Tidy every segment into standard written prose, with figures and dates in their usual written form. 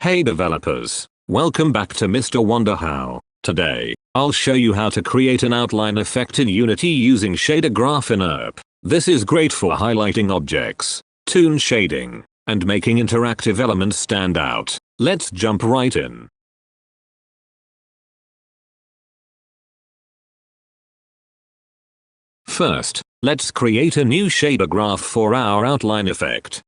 Hey developers, welcome back to MrWonderHow. Today, I'll show you how to create an outline effect in Unity using shader graph in URP. This is great for highlighting objects, toon shading, and making interactive elements stand out. Let's jump right in. First, let's create a new shader graph for our outline effect.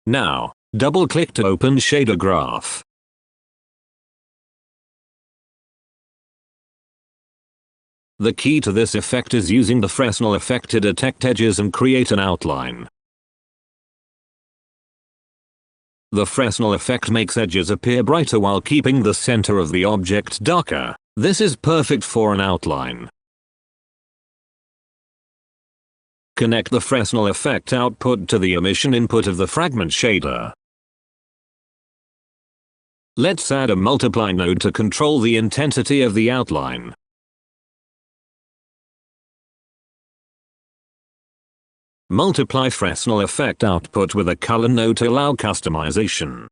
Now, double-click to open shader graph. The key to this effect is using the Fresnel effect to detect edges and create an outline. The Fresnel effect makes edges appear brighter while keeping the center of the object darker. This is perfect for an outline. Connect the Fresnel effect output to the emission input of the fragment shader. Let's add a multiply node to control the intensity of the outline. Multiply Fresnel effect output with a color node to allow customization.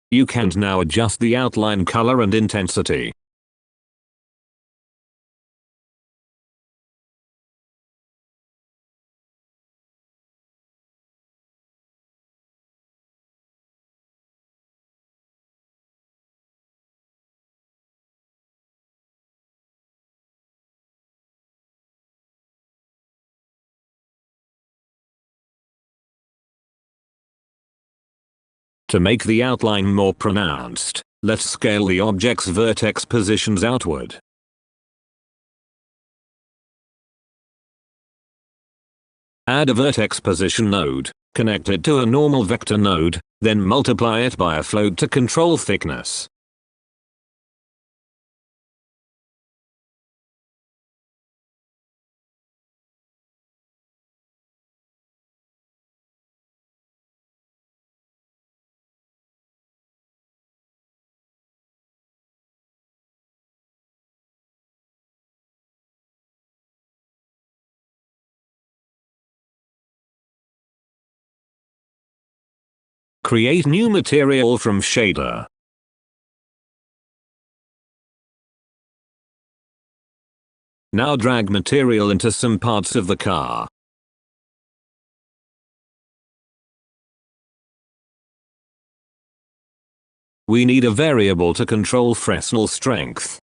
You can now adjust the outline color and intensity. To make the outline more pronounced, let's scale the object's vertex positions outward. Add a vertex position node, connect it to a normal vector node, then multiply it by a float to control thickness. Create new material from shader. Now drag material into some parts of the car. We need a variable to control Fresnel strength.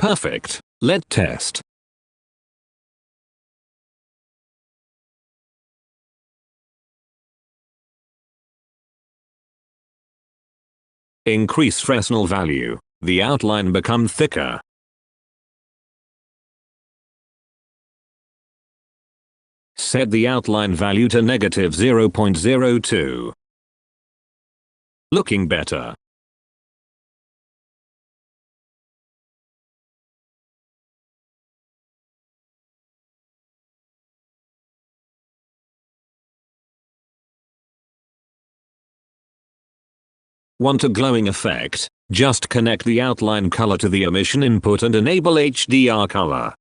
Perfect. Let's test. Increase Fresnel value. The outline become thicker. Set the outline value to -0.02. Looking better. Want a glowing effect? Just connect the outline color to the emission input and enable HDR color.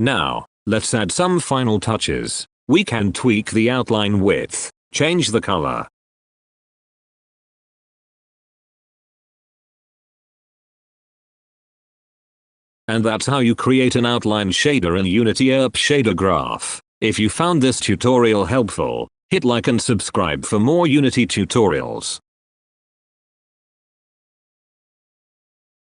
Now, let's add some final touches. We can tweak the outline width, change the color, And that's how you create an outline shader in Unity URP shader graph. If you found this tutorial helpful, hit like and subscribe for more Unity tutorials.